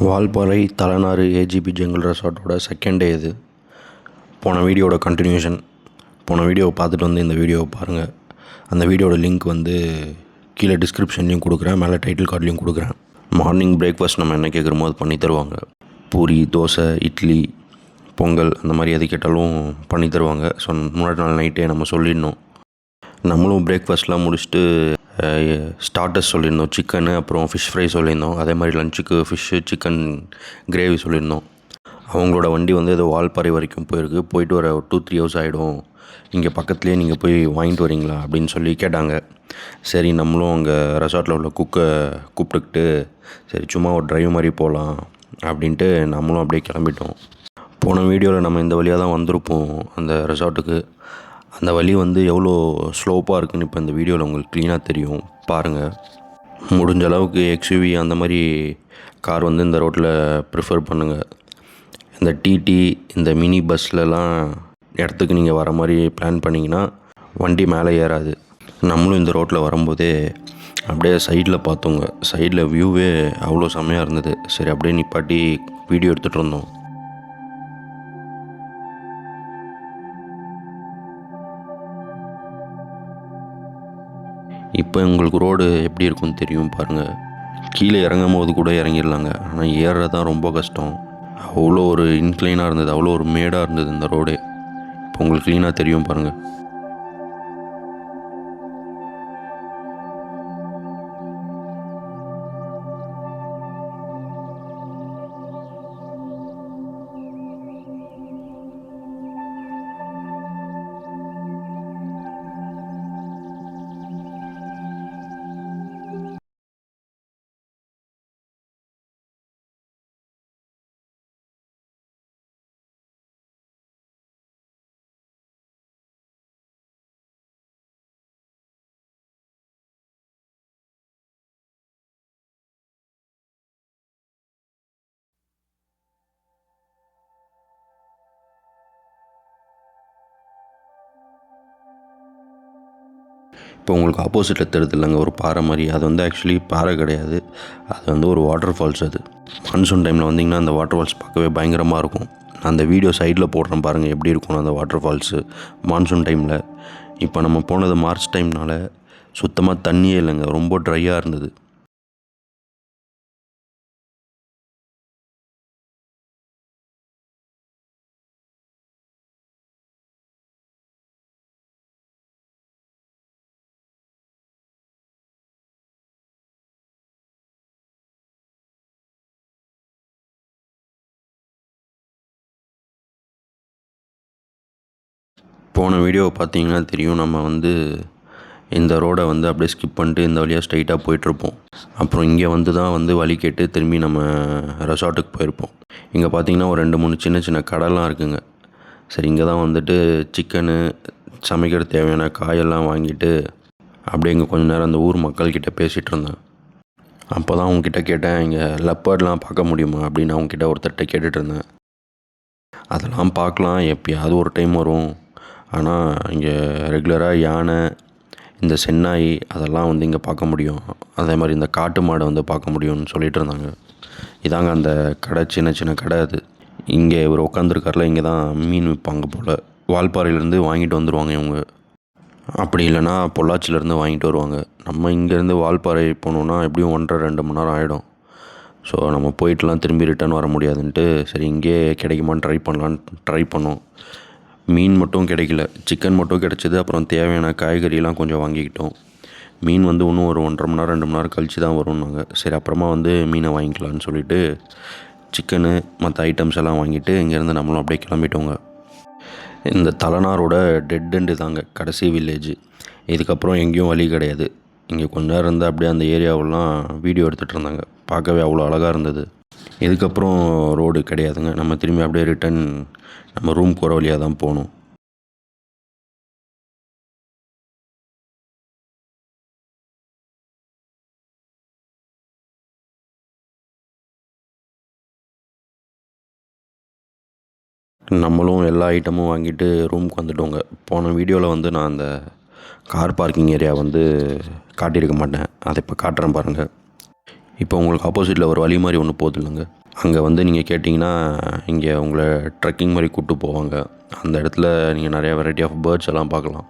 வால்பாறை தலைநாறு AGP jungle ரெசார்ட்டோட second day இது. போன வீடியோட கண்டினியூஷன். போன வீடியோவை பார்த்துட்டு வந்து இந்த வீடியோவை பாருங்கள். அந்த வீடியோட லிங்க் வந்து கீழே டிஸ்கிரிப்ஷன்லேயும் கொடுக்குறேன், மேலே டைட்டில் கார்ட்லேயும் கொடுக்குறேன். மார்னிங் பிரேக்ஃபாஸ்ட் நம்ம என்ன கேட்குறோமோ அது பண்ணி தருவாங்க. பூரி, தோசை, இட்லி, பொங்கல் அந்த மாதிரி எது கேட்டாலும் பண்ணி தருவாங்க. ஸோ முன்னாடி நாள் நைட்டே நம்ம சொல்லிடணும். நம்மளும் பிரேக்ஃபாஸ்ட்லாம் முடிச்சுட்டு ஸ்டார்டர்ஸ் சொல்லியிருந்தோம். சிக்கனு, அப்புறம் ஃபிஷ் ஃப்ரை சொல்லியிருந்தோம். அதே மாதிரி லஞ்சுக்கு ஃபிஷ்ஷு, சிக்கன் கிரேவி சொல்லியிருந்தோம். அவங்களோட வண்டி வந்து ஏதோ வால்பாறை வரைக்கும் போயிருக்கு. போயிட்டு வர ஒரு 2-3 ஹவர்ஸ் ஆகிடும். இங்கே பக்கத்துலேயே நீங்கள் போய் வாங்கிட்டு வரீங்களா அப்படின்னு சொல்லி கேட்டாங்க. சரி, நம்மளும் அங்கே ரெசார்ட்டில் உள்ள குக்கை கூப்பிட்டுக்கிட்டு சரி சும்மா ஒரு ட்ரைவ் மாதிரி போகலாம் அப்படின்ட்டு நம்மளும் அப்படியே கிளம்பிட்டோம். போன வீடியோவில் நம்ம இந்த வழியாக தான் வந்திருப்போம் அந்த ரெசார்ட்டுக்கு. அந்த வழி வந்து எவ்வளோ ஸ்லோப்பாக இருக்குதுன்னு இப்போ இந்த வீடியோவில் உங்களுக்கு க்ளீனாக தெரியும், பாருங்கள். முடிஞ்ச அளவுக்கு எக்ஸ்யூவி அந்த மாதிரி கார் வந்து இந்த ரோட்டில் ப்ரிஃபர் பண்ணுங்கள். இந்த டிடி, இந்த மினி பஸ்லலாம் இடத்துக்கு நீங்கள் வர மாதிரி பிளான் பண்ணிங்கன்னா வண்டி மேலே ஏறாது. நம்மளும் இந்த ரோட்டில் வரும்போதே அப்படியே சைடில் பார்த்தோங்க. சைடில் வியூவே அவ்வளோ செம்மையாக இருந்தது. சரி அப்படியே நிப்பாட்டி வீடியோ எடுத்துகிட்டு இருந்தோம். இப்போ உங்களுக்கு ரோடு எப்படி இருக்குன்னு தெரியும் பாருங்கள். கீழே இறங்கும் போது கூட இறங்கிடலாங்க, ஆனால் ஏறுறது தான் ரொம்ப கஷ்டம். அவ்வளோ ஒரு இன்க்ளைனாக இருந்தது, அவ்வளோ ஒரு மேடாக இருந்தது இந்த ரோடு. இப்போ உங்களுக்கு க்ளீனாக தெரியும் பாருங்கள். இப்போ உங்களுக்கு ஆப்போசிட்டில் தெரியுது இல்லைங்க ஒரு பாறை மாதிரி. அது வந்து ஆக்சுவலி பாறை கிடையாது, அது வந்து ஒரு வாட்டர் ஃபால்ஸ். அது மான்சூன் டைமில் வந்திங்கன்னா அந்த வாட்டர் ஃபால்ஸ் பார்க்கவே பயங்கரமாக இருக்கும். அந்த வீடியோ சைடில் போடுறேன் பாருங்கள் எப்படி இருக்கும் அந்த வாட்டர் ஃபால்ஸு மான்சூன் டைமில். இப்போ நம்ம போனது மார்ச் டைம்னால் சுத்தமாக தண்ணியே இல்லைங்க, ரொம்ப ட்ரையாக இருந்தது. போன வீடியோவை பார்த்தீங்கன்னா தெரியும், நம்ம வந்து இந்த ரோடை வந்து அப்படியே ஸ்கிப் பண்ணிட்டு இந்த வழியாக ஸ்ட்ரைட்டாக போயிட்டுருப்போம். அப்புறம் இங்கே வந்து தான் வந்து வழி கேட்டு திரும்பி நம்ம ரெசார்ட்டுக்கு போயிருப்போம். இங்கே பார்த்தீங்கன்னா ஒரு 2-3 சின்ன சின்ன கடைலாம் இருக்குங்க. சரி, இங்கே தான் வந்துட்டு சிக்கனு சமைக்கிற தேவையான காயெல்லாம் வாங்கிட்டு அப்படியே இங்கே கொஞ்சம் நேரம் அந்த ஊர் மக்கள்கிட்ட பேசிகிட்டு இருந்தேன். அப்போ தான் அவங்கக்கிட்ட கேட்டேன், இங்கே லெப்பர்ட்லாம் பார்க்க முடியுமா அப்படின்னு அவங்கக்கிட்ட ஒருத்தர்கிட்ட கேட்டுட்டு இருந்தேன். அதெல்லாம் பார்க்கலாம், எப்பயாவது ஒரு டைம் வரும். ஆனால் இங்கே ரெகுலராக யானை, இந்த சென்னாய் அதெல்லாம் வந்து இங்கே பார்க்க முடியும். அதே மாதிரி இந்த காட்டு மாடை வந்து பார்க்க முடியும்னு சொல்லிகிட்டு இருந்தாங்க. இதாங்க அந்த கடை, சின்ன சின்ன கடை. அது இங்கே இவர் உட்காந்துருக்காரில், இங்கே தான் மீன் விற்பாங்க போல். வால்பாறையிலேருந்து வாங்கிட்டு வந்துடுவாங்க இவங்க. அப்படி இல்லைன்னா பொள்ளாச்சியிலேருந்து வாங்கிட்டு வருவாங்க. நம்ம இங்கேருந்து வால்பாறை போகணுன்னா எப்படியும் 1.5-2 மணி நேரம் ஆகிடும். ஸோ நம்ம போயிட்டுலாம் திரும்பி ரிட்டர்ன் வர முடியாதுன்ட்டு சரி இங்கேயே கிடைக்குமான்னு ட்ரை பண்ணோம். மீன் மட்டும் கிடைக்கல, சிக்கன் மட்டும் கிடச்சிது. அப்புறம் தேவையான காய்கறியெல்லாம் கொஞ்சம் வாங்கிக்கிட்டோம். மீன் வந்து இன்னும் ஒரு 1.5 மணி நேரம் 2 மணி நேரம் கழித்து தான் வரும்னாங்க. சரி அப்புறமா வந்து மீனை வாங்கிக்கலான்னு சொல்லிவிட்டு சிக்கனு மற்ற ஐட்டம்ஸ் எல்லாம் வாங்கிட்டு இங்கேருந்து நம்மளும் அப்படியே கிளம்பிட்டோங்க. இந்த தலைநாரோட டெட் எண்டு தாங்க கடைசி வில்லேஜ். இதுக்கப்புறம் எங்கேயும் வழி கிடையாது. இங்கே கொஞ்ச நேரம் இருந்து அப்படியே அந்த ஏரியாவெல்லாம் வீடியோ எடுத்துகிட்டு இருந்தாங்க. பார்க்கவே அவ்வளோ அழகாக இருந்தது. இதுக்கப்புறம் ரோடு கிடையாதுங்க. நம்ம திரும்பி அப்படியே ரிட்டன் நம்ம ரூம் போகிற வழியாக தான் போகணும். நம்மளும் எல்லா ஐட்டமும் வாங்கிட்டு ரூமுக்கு வந்துட்டோங்க. போன வீடியோவில் வந்து நான் அந்த கார் பார்க்கிங் ஏரியா வந்து காட்டியிருக்க மாட்டேன், அதை இப்போ காட்டுறேன் பாருங்கள். இப்போ உங்களுக்கு ஆப்போசிட்டில் ஒரு வழி மாதிரி ஒன்று போகுது இல்லைங்க, அங்கே வந்து நீங்கள் கேட்டிங்கன்னா இங்கே உங்களை ட்ரெக்கிங் மாதிரி கூப்பிட்டு போவாங்க. அந்த இடத்துல நீங்கள் நிறையா வெரைட்டி ஆஃப் பேர்ட்ஸ் எல்லாம் பார்க்கலாம்.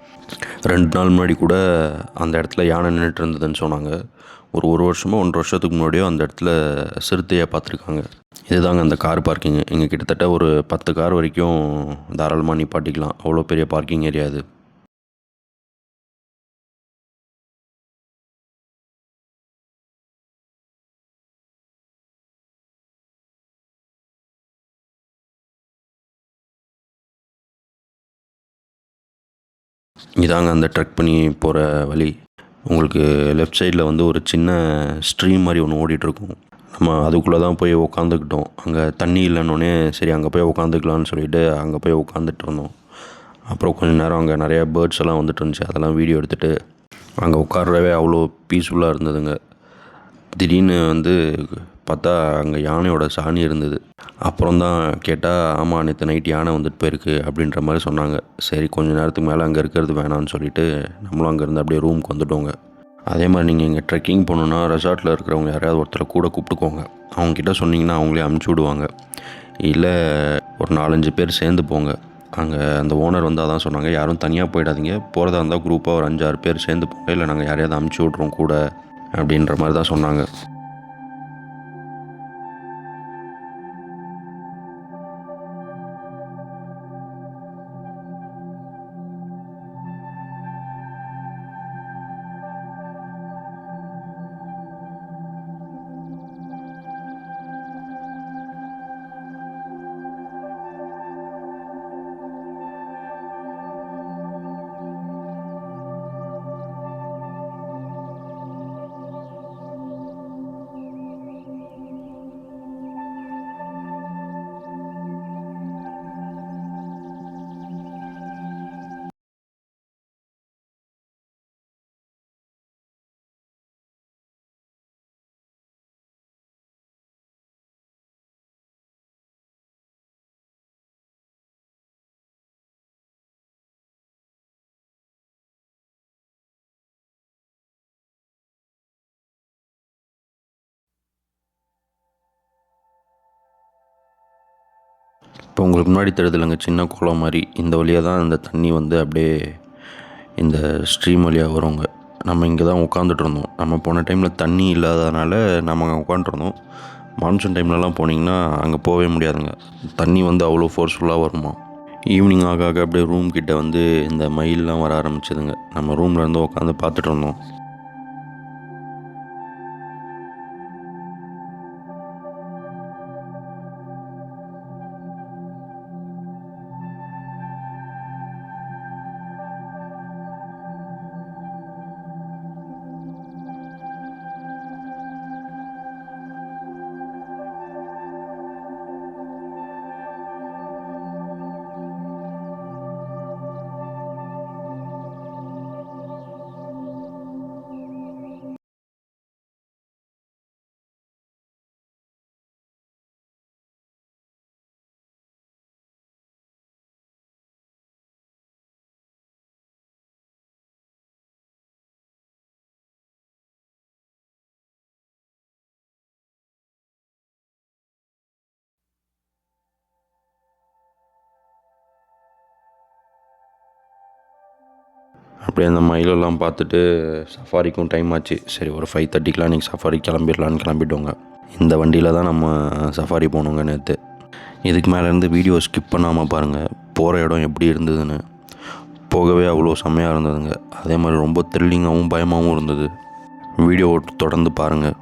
2 நாள் முன்னாடி கூட அந்த இடத்துல யானை நின்றுட்டு இருந்ததுன்னு சொன்னாங்க. ஒரு வருஷமோ 1.5 வருஷத்துக்கு முன்னாடியோ அந்த இடத்துல சிறுத்தையை பார்த்துருக்காங்க. இதுதாங்க அந்த கார் பார்க்கிங்கு. இங்கே கிட்டத்தட்ட ஒரு 10 கார் வரைக்கும் தாராளமாக நிப்பாட்டிக்கலாம். அவ்வளோ பெரிய பார்க்கிங் ஏரியா இது. இதாங்க அந்த ட்ரெக் பண்ணி போகிற வழி. உங்களுக்கு லெஃப்ட் சைடில் வந்து ஒரு சின்ன ஸ்ட்ரீம் மாதிரி ஒன்று ஓடிட்டுருக்கும். நம்ம அதுக்குள்ளே தான் போய் உக்காந்துக்கிட்டோம். அங்கே தண்ணி இல்லைன்னொன்னே சரி அங்கே போய் உக்காந்துக்கலான்னு சொல்லிவிட்டு அங்கே போய் உட்காந்துட்டு இருந்தோம். அப்புறம் கொஞ்சம் நேரம் அங்கே நிறையா பேர்ட்ஸ் எல்லாம் வந்துட்டு இருந்துச்சு. அதெல்லாம் வீடியோ எடுத்துகிட்டு அங்கே உட்காரவே அவ்வளோ பீஸ்ஃபுல்லாக இருந்ததுங்க. திடீர்னு வந்து பார்த்தா அங்கே யானையோட சாணி இருந்தது. அப்புறம் தான் கேட்டால் ஆமாம் நேற்று நைட் யானை வந்துட்டு போயிருக்கு அப்படின்ற மாதிரி சொன்னாங்க. சரி கொஞ்சம் நேரத்துக்கு மேலே அங்கே இருக்கிறது வேணான்னு சொல்லிவிட்டு நம்மளும் அங்கேருந்து அப்படியே ரூமுக்கு வந்துட்டோங்க. அதே மாதிரி நீங்கள் இங்கே ட்ரெக்கிங் போகணுன்னா ரெசார்ட்டில் இருக்கிறவங்க யாரையாவது ஒருத்தரை கூட கூப்பிட்டுக்கோங்க. அவங்கக்கிட்ட சொன்னிங்கன்னா அவங்களே அமுச்சு விடுவாங்க. இல்லை ஒரு 4-5 பேர் சேர்ந்து போங்க. அங்கே அந்த ஓனர் வந்து அதான் சொன்னாங்க, யாரும் தனியாக போயிடாதீங்க, போகிறதா இருந்தால் குரூப்பாக ஒரு 5-6 பேர் சேர்ந்து போங்க, இல்லை நாங்கள் யாரையாவது அமுச்சு விட்றோம் கூட அப்படின்ற மாதிரி தான் சொன்னாங்க. இப்போ உங்களுக்கு முன்னாடி தெரியுதுலங்க சின்ன குளம் மாதிரி, இந்த வழியாக தான் இந்த தண்ணி வந்து அப்படியே இந்த ஸ்ட்ரீம் வழியாக வருங்க. நம்ம இங்கே தான் உட்காந்துட்டு இருந்தோம். நம்ம போன டைமில் தண்ணி இல்லாததுனால நம்ம அங்கே உட்காந்துருந்தோம். மான்சூன் டைம்லலாம் போனீங்கன்னா அங்கே போகவே முடியாதுங்க. தண்ணி வந்து அவ்வளோ ஃபோர்ஸ்ஃபுல்லாக வருமா. ஈவினிங் ஆக ஆக அப்படியே ரூம் கிட்ட வந்து இந்த மயிலெலாம் வர ஆரம்பிச்சதுங்க. நம்ம ரூமில் இருந்து உட்காந்து பார்த்துட்டு இருந்தோம். அப்படியே அந்த மயிலெல்லாம் பார்த்துட்டு சஃபாரிக்கும் டைம் ஆச்சு. சரி ஒரு 5:30க்கெலாம் நீங்கள் சஃபாரி கிளம்பிடலான்னு கிளம்பிட்டோங்க. இந்த வண்டியில் தான் நம்ம சஃபாரி போனோங்க நேற்று. இதுக்கு மேலேருந்து வீடியோ ஸ்கிப் பண்ணாமல் பாருங்கள், போகிற இடம் எப்படி இருந்ததுன்னு. போகவே அவ்வளோ செம்மையாக இருந்ததுங்க. அதே மாதிரி ரொம்ப த்ரில்லிங்காகவும் பயமாகவும் இருந்தது. வீடியோ தொடர்ந்து பாருங்கள்.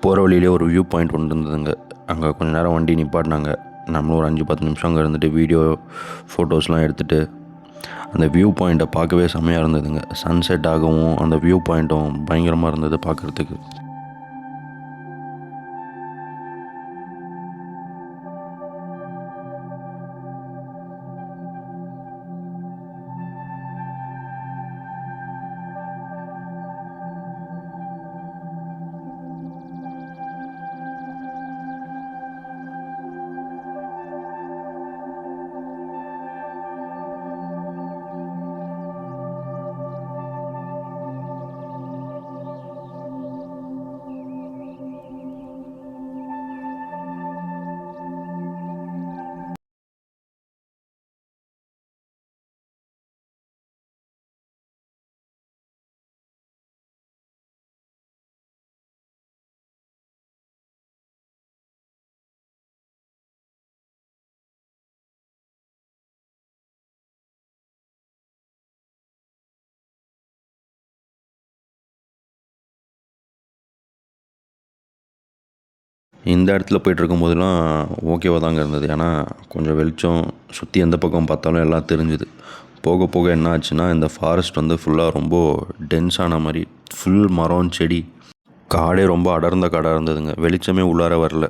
போகிற வழியிலே ஒரு வியூ பாயிண்ட் ஒன்று இருந்ததுங்க. அங்கே கொஞ்சம் நேரம் வண்டி நிப்பாட்டினாங்க. நம்மளும் ஒரு 5-10 நிமிஷம் அங்கே இருந்துட்டு வீடியோ ஃபோட்டோஸ்லாம் எடுத்துகிட்டு அந்த வியூ பாயிண்ட்டை பார்க்கவே செம்மையாக இருந்ததுங்க. சன்செட் ஆகவும் அந்த வியூ பாயிண்ட்டும் பயங்கரமாக இருந்தது பார்க்குறதுக்கு. இந்த இடத்துல போய்ட்டுருக்கும் போதெல்லாம் ஓகேவாக தாங்க இருந்தது. ஏன்னா கொஞ்சம் வெளிச்சம், சுற்றி எந்த பக்கம் பார்த்தாலும் எல்லாம் தெரிஞ்சுது. போக போக என்ன ஆச்சுன்னா, இந்த ஃபாரஸ்ட் வந்து ஃபுல்லாக ரொம்ப டென்ஸான மாதிரி ஃபுல் மரம் செடி, காடே ரொம்ப அடர்ந்த காடாக இருந்ததுங்க. வெளிச்சமே உள்ளார வரல.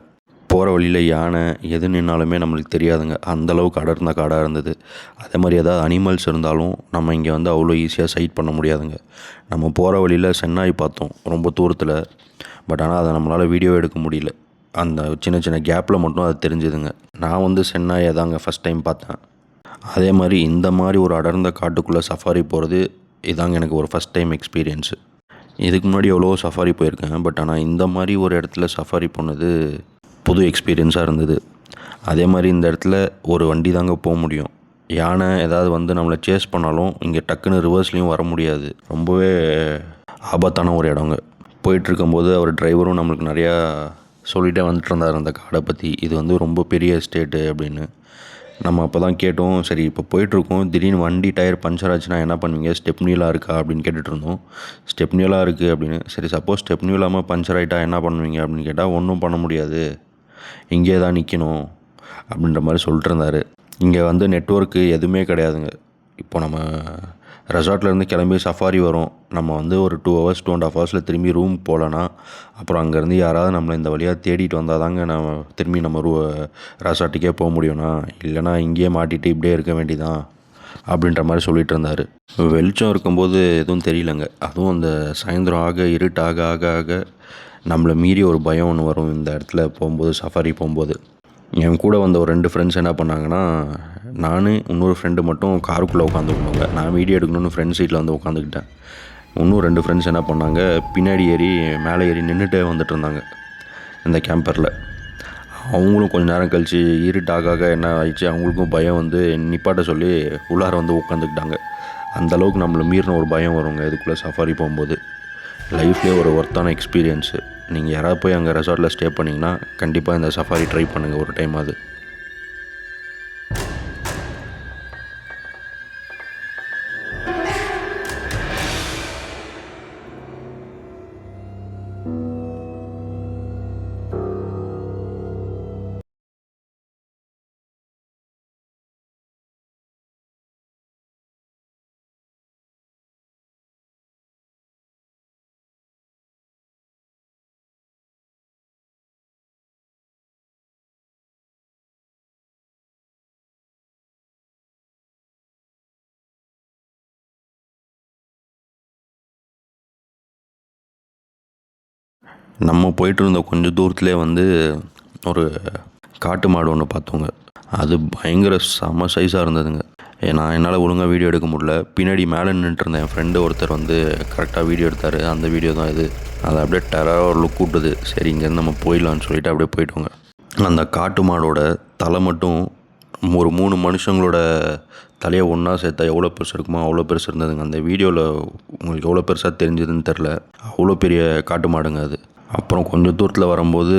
போகிற வழியில் யானை எது நின்னாலுமே நம்மளுக்கு தெரியாதுங்க. அந்தளவுக்கு அடர்ந்த காடாக இருந்தது. அதே மாதிரி ஏதாவது அனிமல்ஸ் இருந்தாலும் நம்ம இங்கே வந்து அவ்வளோ ஈஸியாக சைட் பண்ண முடியாதுங்க. நம்ம போகிற வழியில் சென்னாய் பார்த்தோம் ரொம்ப தூரத்தில். பட் ஆனால் அதை நம்மளால் வீடியோ எடுக்க முடியல. அந்த சின்ன சின்ன கேப்பில் மட்டும் அது தெரிஞ்சுதுங்க. நான் வந்து சென்னாயை தாங்க ஃபஸ்ட் டைம் பார்த்தேன். அதே மாதிரி இந்த மாதிரி ஒரு அடர்ந்த காட்டுக்குள்ளே சஃபாரி போகிறது இதாங்க எனக்கு ஒரு ஃபஸ்ட் டைம் எக்ஸ்பீரியன்ஸு. இதுக்கு முன்னாடி எவ்வளோ சஃபாரி போயிருக்கேன். பட் ஆனால் இந்த மாதிரி ஒரு இடத்துல சஃபாரி போனது புது எக்ஸ்பீரியன்ஸாக இருந்தது. அதே மாதிரி இந்த இடத்துல ஒரு வண்டி தாங்க போக முடியும். யானை ஏதாவது வந்து நம்மளை சேஸ் பண்ணாலும் இங்கே டக்குன்னு ரிவர்ஸ்லேயும் வர முடியாது. ரொம்பவே ஆபத்தான ஒரு இடங்க. போயிட்டுருக்கும்போது அவர் டிரைவரும் நம்மளுக்கு நிறையா சொல்லிகிட்டே வந்துட்டு இருந்தார் அந்த காடை பற்றி. இது வந்து ரொம்ப பெரிய எஸ்டேட்டு அப்படின்னு. நம்ம அப்போ தான் கேட்டோம், சரி இப்போ போயிட்டுருக்கோம், திடீர்னு வண்டி டயர் பஞ்சர் ஆச்சுன்னா என்ன பண்ணுவீங்க, ஸ்டெப்னிலாம் இருக்கா அப்படின்னு கேட்டுட்டு இருந்தோம். ஸ்டெப்னிலாம் இருக்குது அப்படின்னு. சரி சப்போஸ் ஸ்டெப்னி இல்லாமல் பஞ்சர் ஆகிட்டா என்ன பண்ணுவீங்க அப்படின்னு கேட்டால், ஒன்றும் பண்ண முடியாது, இங்கே தான் நிற்கணும் அப்படின்ற மாதிரி சொல்லிட்டு இருந்தார். இங்கே வந்து நெட்வொர்க்கு எதுவுமே கிடையாதுங்க. இப்போ நம்ம ரெசார்ட்லேருந்து கிளம்பி சஃபாரி வரும், நம்ம வந்து ஒரு 2 hours 2.5 hours திரும்பி ரூம் போகலன்னா அப்புறம் அங்கேருந்து யாராவது நம்மளை இந்த வழியாக தேடிட்டு வந்தால் தாங்க நம்ம திரும்பி நம்ம ரெசார்ட்டுக்கே போக முடியும்னா, இல்லைனா இங்கேயே மாட்டிகிட்டு இப்படியே இருக்க வேண்டியதான் அப்படின்ற மாதிரி சொல்லிகிட்டு இருந்தார். வெளிச்சம் இருக்கும்போது எதுவும் தெரியலங்க. அதுவும் அந்த சாயந்தரம் ஆக இருட்டு ஆக ஆக ஆக நம்மளை மீறி ஒரு பயம் ஒன்று வரும் இந்த இடத்துல போகும்போது, சஃபாரி போகும்போது. என் கூட வந்த ஒரு 2 ஃப்ரெண்ட்ஸ் என்ன பண்ணாங்கன்னா, நான் இன்னொரு ஃப்ரெண்டு மட்டும் காருக்குள்ளே உட்காந்துக்கணுங்க. நான் வீடியோ எடுக்கணும்னு ஃப்ரெண்ட் சீட்டில் வந்து உட்காந்துக்கிட்டேன். இன்னும் 2 ஃப்ரெண்ட்ஸ் என்ன பண்ணாங்க, பின்னாடி மேலே ஏறி நின்றுட்டே வந்துட்டு இருந்தாங்க இந்த கேம்பரில். அவங்களும் கொஞ்சம் நேரம் கழித்து இருட்டாக என்ன ஆயிடுச்சு, அவங்களுக்கும் பயம் வந்து நிப்பாட்ட சொல்லி உள்ளார வந்து உட்காந்துக்கிட்டாங்க. அந்தளவுக்கு நம்மளை மீறின ஒரு பயம் வருங்க இதுக்குள்ளே சஃபாரி போகும்போது. லைஃப்லேயே ஒரு ஒர்த்தான எக்ஸ்பீரியன்ஸு. நீங்கள் யாராவது போய் அங்கே ரெசார்ட்டில் ஸ்டே பண்ணிங்கன்னா கண்டிப்பாக இந்த சஃபாரி ட்ரை பண்ணுங்கள் ஒரு டைம் அது. நம்ம போயிட்டு இருந்த கொஞ்சம் தூரத்துலேயே வந்து ஒரு காட்டு மாடு ஒன்று பார்த்தோங்க. அது பயங்கர செம சைஸாக இருந்ததுங்க. நான் என்னால் ஒழுங்காக வீடியோ எடுக்க முடியல. பின்னாடி மேலே நின்றுட்டு என் ஃப்ரெண்டு ஒருத்தர் வந்து கரெக்டாக வீடியோ எடுத்தார். அந்த வீடியோ தான் இது. அதை அப்படியே டெரராக ஒரு லுக் விட்டுது. சரி இங்கேருந்து நம்ம போயிடலான்னு சொல்லிட்டு அப்படியே போயிட்டோங்க. அந்த காட்டு மாடோட தலை மட்டும் ஒரு 3 மனுஷங்களோட தலையை ஒன்றா சேர்த்தா எவ்வளோ பெருசு இருக்குமோ அவ்வளோ பெருசு இருந்ததுங்க. அந்த வீடியோவில் உங்களுக்கு எவ்வளோ பெருசாக தெரிஞ்சதுன்னு தெரில. அவ்வளோ பெரிய காட்டு மாடுங்க அது. அப்புறம் கொஞ்சம் தூரத்தில் வரும்போது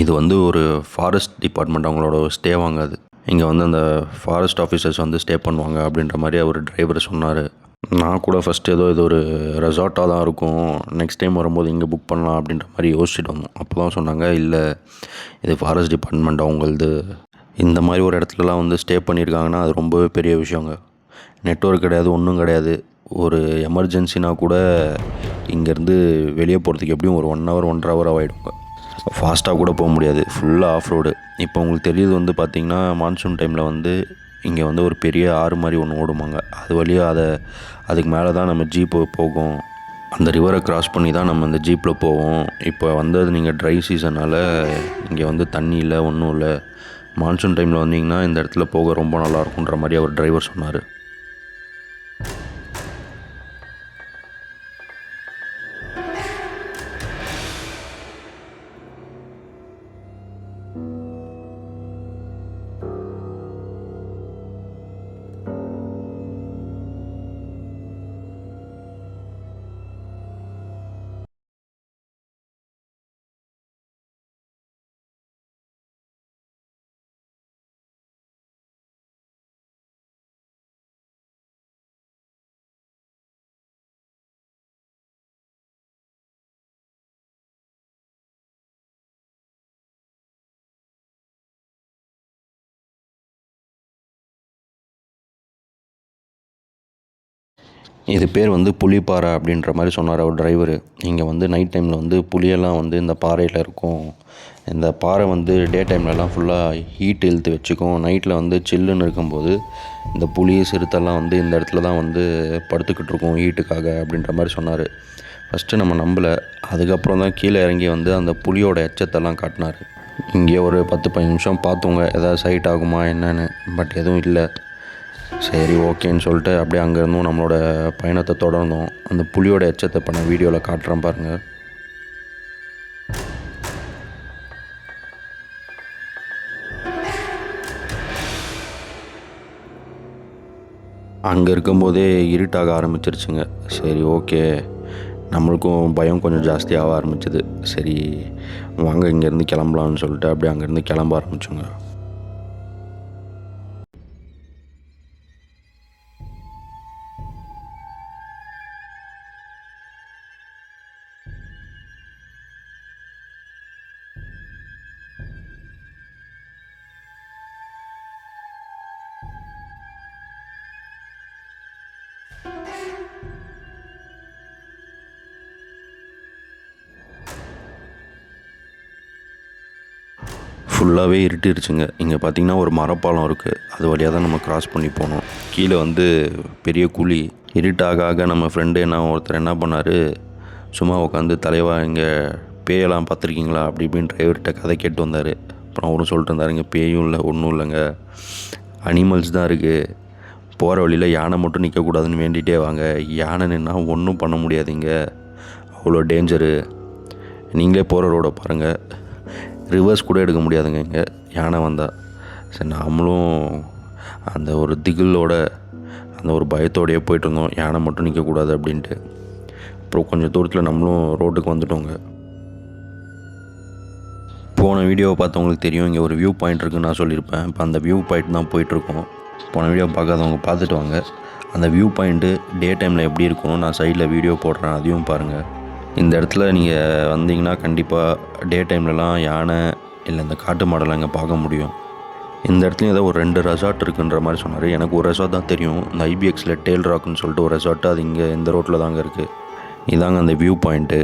இது வந்து ஒரு ஃபாரஸ்ட் டிபார்ட்மெண்ட் அவங்களோட ஸ்டே வாங்காது. இங்கே வந்து அந்த ஃபாரஸ்ட் ஆஃபீஸர்ஸ் வந்து ஸ்டே பண்ணுவாங்க அப்படின்ற மாதிரி அவர் டிரைவர் சொன்னார். நான் கூட ஃபஸ்ட்டு இது ஒரு ரெசார்ட்டாக தான் இருக்கும், நெக்ஸ்ட் டைம் வரும்போது இங்கே புக் பண்ணலாம் அப்படின்ற மாதிரி யோசிச்சுட்டு வந்தோம். அப்போ தான் சொன்னாங்க, இல்லை இது ஃபாரஸ்ட் டிபார்ட்மெண்ட் அவங்களது. இந்த மாதிரி ஒரு இடத்துலலாம் வந்து ஸ்டே பண்ணியிருக்காங்கன்னா அது ரொம்பவே பெரிய விஷயங்க. நெட்வொர்க் கிடையாது, ஒன்றும் கிடையாது. ஒரு எமர்ஜென்சினா கூட இங்கேருந்து வெளியே போகிறதுக்கு எப்படியும் ஒரு 1 ஹவர் 1.5 ஹவர் ஆகிடுங்க. ஃபாஸ்ட்டாக கூட போக முடியாது, ஃபுல்லாக ஆஃப் ரோடு. இப்போ உங்களுக்கு தெரியுது வந்து பார்த்திங்கன்னா மான்சூன் டைமில் வந்து இங்கே வந்து ஒரு பெரிய ஆறு மாதிரி ஒன்று ஓடுமாங்க. அது வழியாக அதுக்கு மேலே தான் நம்ம ஜீப்பு போகும். அந்த ரிவரை கிராஸ் பண்ணி தான் நம்ம அந்த ஜீப்பில் போவோம். இப்போ வந்து அது நீங்கள் ட்ரை சீசனால் இங்கே வந்து தண்ணி இல்லை, ஒன்றும் இல்லை. மான்சூன் டைமில் வந்தீங்கன்னா இந்த இடத்துல போக ரொம்ப நல்லாயிருக்குன்ற மாதிரி அவர் டிரைவர் சொன்னார். இது பேர் வந்து புலிப்பாறை அப்படின்ற மாதிரி சொன்னார் அவர் டிரைவரு. இங்கே வந்து நைட் டைமில் வந்து புலியெல்லாம் வந்து இந்த பாறையில் இருக்கும். இந்த பாறை வந்து டே டைம்லலாம் ஃபுல்லாக ஹீட் இழுத்து வச்சுக்கும். நைட்டில் வந்து சில்லுன்னு இருக்கும்போது இந்த புலி சிறுத்தைலாம் வந்து இந்த இடத்துல தான் வந்து படுத்துக்கிட்டு இருக்கும் ஹீட்டுக்காக அப்படின்ற மாதிரி சொன்னார். ஃபஸ்ட்டு நம்ம நம்பலை. அதுக்கப்புறம் தான் கீழே இறங்கி வந்து அந்த புலியோட எச்சத்தெல்லாம் காட்டினார். இங்கே ஒரு 10-15 நிமிஷம் பார்த்தோங்க ஏதாவது சைட் ஆகுமா என்னன்னு. பட் எதுவும் இல்லை. சரி ஓகேன்னு சொல்லிட்டு அப்படியே அங்கேருந்தும் நம்மளோட பயணத்தை தொடர்ந்தோம். அந்த புலியோட எச்சத்தை இப்போ நான் வீடியோவில் காட்டுறேன் பாருங்கள். அங்கே இருக்கும்போதே இருட்டாக ஆரம்பிச்சிருச்சுங்க. சரி ஓகே, நம்மளுக்கும் பயம் கொஞ்சம் ஜாஸ்தியாக ஆரம்பிச்சிது. சரி வாங்க இங்கேருந்து கிளம்பலான்னு சொல்லிட்டு அப்படியே அங்கேருந்து கிளம்ப ஆரம்பிச்சோங்க. ஃபுல்லாகவே இருட்டிருச்சுங்க. இங்கே பார்த்திங்கன்னா ஒரு மரப்பாலம் இருக்குது, அது வழியாக தான் நம்ம கிராஸ் பண்ணி போனோம். கீழே வந்து பெரிய குழி. இருட்டாக நம்ம ஃப்ரெண்டு ஒருத்தர் என்ன பண்ணார், சும்மா உட்காந்து தலைவா இங்கே பேயெல்லாம் பார்த்துருக்கீங்களா அப்படி இப்படின்னு டிரைவர்கிட்ட கதை கேட்டு வந்தார். அப்புறம் அவரும் சொல்லிட்டு இருந்தார், இங்கே பேயும் இல்லை ஒன்றும் இல்லைங்க, அனிமல்ஸ் தான் இருக்குது. போகிற வழியில் யானை மட்டும் நிற்கக்கூடாதுன்னு வேண்டிகிட்டே வாங்க. யானை நின்னா ஒன்றும் பண்ண முடியாதுங்க, அவ்வளோ டேஞ்சரு. நீங்களே போகிற ரோடை பாருங்கள், ரிவர்ஸ் கூட எடுக்க முடியாதுங்க இங்கே யானை வந்தால். சரி நாமளும் அந்த ஒரு திகிலோட அந்த ஒரு பயத்தோடையே போயிட்டுருந்தோம், யானை மட்டும் நிற்கக்கூடாது அப்படின்ட்டு. அப்புறம் கொஞ்சம் தூரத்தில் நம்மளும் ரோட்டுக்கு வந்துட்டோங்க. போன வீடியோவை பார்த்தவங்களுக்கு தெரியும், இங்கே ஒரு வியூ பாயிண்ட் இருக்குதுன்னு நான் சொல்லியிருப்பேன். இப்போ அந்த வியூ பாயிண்ட் தான் போயிட்டுருக்கோம். போன வீடியோ பார்க்காதவங்க பார்த்துட்டு வாங்க. அந்த வியூ பாயிண்ட்டு டே டைமில் எப்படி இருக்கணும் நான் சைடில் வீடியோ போடுறேன், அதையும் பாருங்கள். இந்த இடத்துல நீங்கள் வந்தீங்கன்னா கண்டிப்பாக டே டைம்லலாம் யானை இல்லை இந்த காட்டு மாடெல்லாம் இங்கே பார்க்க முடியும். இந்த இடத்துலையும் ஏதோ ஒரு 2 ரெசார்ட் இருக்குன்ற மாதிரி சொன்னார். எனக்கு ஒரு ரெசார்ட் தான் தெரியும், இந்த ஐபிஎக்ஸில் டேல் ராக்குன்னு சொல்லிட்டு ஒரு ரெசார்ட்டு, அது இங்கே இந்த ரோட்டில் தாங்க இருக்குது. இதாங்க அந்த வியூ பாயிண்ட்டு.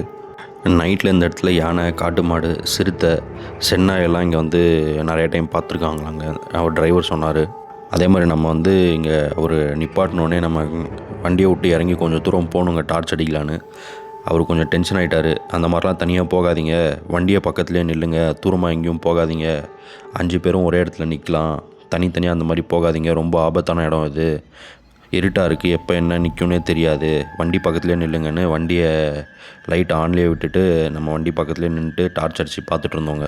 நைட்டில் இந்த இடத்துல யானை, காட்டு மாடு, சிறுத்தை, சென்னாயெல்லாம் இங்கே வந்து நிறைய டைம் பார்த்துருக்காங்களாங்க அவர் டிரைவர் சொன்னார். அதே மாதிரி நம்ம வந்து இங்கே ஒரு நிப்பாட்டினோடனே நம்ம வண்டியை விட்டு இறங்கி கொஞ்சம் தூரம் போகணுங்க டார்ச் அடிக்கலான்னு. அவர் கொஞ்சம் டென்ஷன் ஆகிட்டார். அந்த மாதிரிலாம் தனியாக போகாதீங்க, வண்டியை பக்கத்துலேயே நில்லுங்க, தூரமாக எங்கேயும் போகாதீங்க, 5 பேரும் ஒரே இடத்துல நிற்கலாம், தனித்தனியாக அந்த மாதிரி போகாதீங்க, ரொம்ப ஆபத்தான இடம் இது, இருட்டாக இருக்குது, எப்போ என்ன நிற்கும்னே தெரியாது, வண்டி பக்கத்துலேயே நில்லுங்கன்னு வண்டியை லைட் ஆன்லேயே விட்டுட்டு நம்ம வண்டி பக்கத்துலேயே நின்றுட்டு டார்ச் அடித்து பார்த்துட்டு இருந்தோங்க.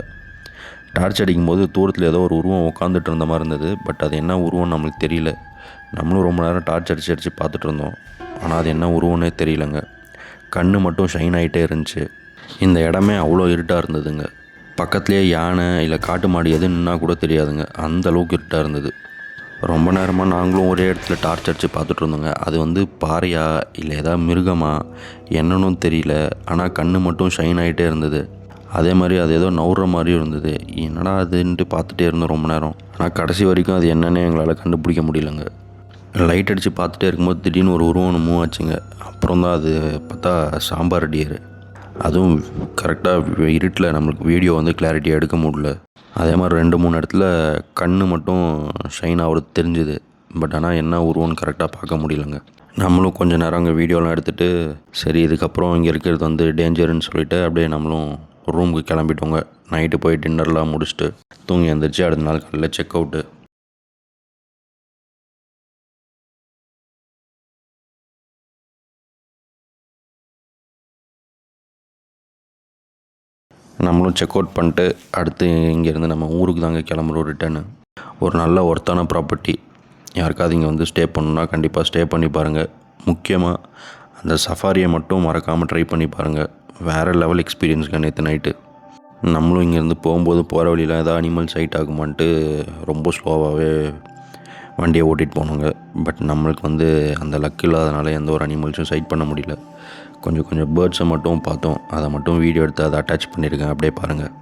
டார்ச் அடிக்கும்போது தூரத்தில் ஏதோ ஒரு உருவம் உட்காந்துட்டு இருந்த மாதிரி இருந்தது. பட் அது என்ன உருவம் நம்மளுக்கு தெரியல. நம்மளும் ரொம்ப நேரம் டார்ச் அடித்து பார்த்துட்டு இருந்தோம். ஆனால் அது என்ன உருவம்னே தெரியலங்க. கண்ணு மட்டும் ஷைன் ஆகிட்டே இருந்துச்சு. இந்த இடமே அவ்வளோ இருட்டாக இருந்ததுங்க. பக்கத்துலேயே யானை இல்லை காட்டு மாடு எதுன்னா கூட தெரியாதுங்க, அந்த அளவுக்கு இருட்டாக இருந்தது. ரொம்ப நேரமாக நாங்களும் ஒரே இடத்துல டார்ச் அடித்து பார்த்துட்டு இருந்தோங்க. அது வந்து பாறையா இல்லை ஏதாவது மிருகமா என்னன்னு தெரியல. ஆனால் கண்ணு மட்டும் ஷைன் ஆகிட்டே இருந்தது. அதே மாதிரி அது ஏதோ நவுற மாதிரியும் இருந்தது. என்னடா அதுன்ட்டு பார்த்துட்டே இருந்தோம் ரொம்ப நேரம். ஆனால் கடைசி வரைக்கும் அது என்னன்னே எங்களால் கண்டுபிடிக்க முடியலங்க. லைட் அடித்து பார்த்துட்டே இருக்கும்போது திடீர்னு ஒரு உருவம் மூவ் ஆச்சுங்க. அப்புறம் தான் அது பார்த்தா சாம்பார் டியர். அதுவும் கரெக்டாக இருட்டில் நம்மளுக்கு வீடியோ வந்து கிளாரிட்டியாக எடுக்க முடியல. அதே மாதிரி 2-3 இடத்துல கண் மட்டும் ஷைன் ஆகிறது தெரிஞ்சுது. பட் ஆனால் என்ன உருவம்னு கரெக்டாக பார்க்க முடியலங்க. நம்மளும் கொஞ்சம் நேரம் அங்கே வீடியோலாம் எடுத்துகிட்டு சரி இதுக்கப்புறம் இங்கே இருக்கிறது வந்து டேஞ்சருன்னு சொல்லிவிட்டு அப்படியே நம்மளும் ரூமுக்கு கிளம்பிட்டோங்க. நைட்டு போய் டின்னர்லாம் முடிச்சுட்டு தூங்கி எழுந்திரிச்சு அடுத்த நாள் காலையில் செக் அவுட்டு. நம்மளும் செக் அவுட் பண்ணிட்டு அடுத்து இங்கேருந்து நம்ம ஊருக்கு தாங்க கிளம்புறோம் ரிட்டர்னு. ஒரு நல்ல ஒர்த்தான ப்ராப்பர்ட்டி. யாருக்காவது இங்கே வந்து ஸ்டே பண்ணணுன்னா கண்டிப்பாக ஸ்டே பண்ணி பாருங்கள். முக்கியமாக அந்த சஃபாரியை மட்டும் மறக்காமல் ட்ரை பண்ணி பாருங்கள். வேறு லெவல் எக்ஸ்பீரியன்ஸுங்க. நேற்று நைட்டு நம்மளும் இங்கேருந்து போகும்போது போகிற வழியில் ஏதாவது அனிமல் சைட் ஆகுமான்ட்டு ரொம்ப ஸ்லோவாகவே வண்டியை ஓட்டிகிட்டு போனோங்க. பட் நம்மளுக்கு வந்து அந்த லக் இல்லாதனால எந்த ஒரு அனிமல்ஸும் சைட் பண்ண முடியல. கொஞ்சம் பேர்ட்ஸை மட்டும் பார்த்தோம். அதை மட்டும் வீடியோ எடுத்து அதை அட்டாச் பண்ணியிருக்கேன், அப்படியே பாருங்கள்.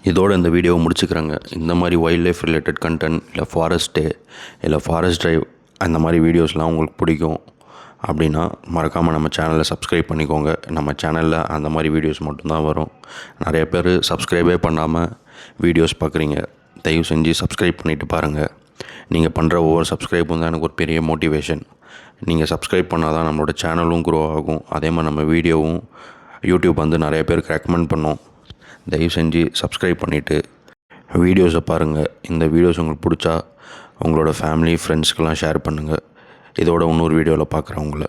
இதோடு இந்த வீடியோவை முடிச்சுக்கிறாங்க. இந்த மாதிரி வைல்ட் லைஃப் ரிலேட்டட் கண்டென்ட் இல்லை ஃபாரஸ்ட் டே இல்லை ஃபாரஸ்ட் ட்ரைவ் அந்த மாதிரி வீடியோஸ்லாம் உங்களுக்கு பிடிக்கும் அப்படின்னா மறக்காமல் நம்ம சேனலை சப்ஸ்கிரைப் பண்ணிக்கோங்க. நம்ம சேனலில் அந்த மாதிரி வீடியோஸ் மட்டும்தான் வரும். நிறைய பேர் சப்ஸ்கிரைபே பண்ணாமல் வீடியோஸ் பார்க்குறீங்க. தயவு செஞ்சு சப்ஸ்கிரைப் பண்ணிவிட்டு பாருங்கள். நீங்கள் பண்ணுற ஒவ்வொரு சப்ஸ்கிரைப்பும் தான் எனக்கு ஒரு பெரிய மோட்டிவேஷன். நீங்கள் சப்ஸ்கிரைப் பண்ணால் தான் நம்மளோட சேனலும் க்ரோ ஆகும். அதே மாதிரி நம்ம வீடியோவும் யூடியூப் வந்து நிறைய பேருக்கு ரெக்கமெண்ட் பண்ணோம். தயவு செஞ்சு சப்ஸ்கிரைப் பண்ணிவிட்டு வீடியோஸை பாருங்கள். இந்த வீடியோஸ் உங்களுக்கு பிடிச்சா உங்களோட ஃபேமிலி ஃப்ரெண்ட்ஸ்க்கெலாம் ஷேர் பண்ணுங்கள். இதோட இன்னொரு வீடியோவில் பார்க்குறேன் உங்களை.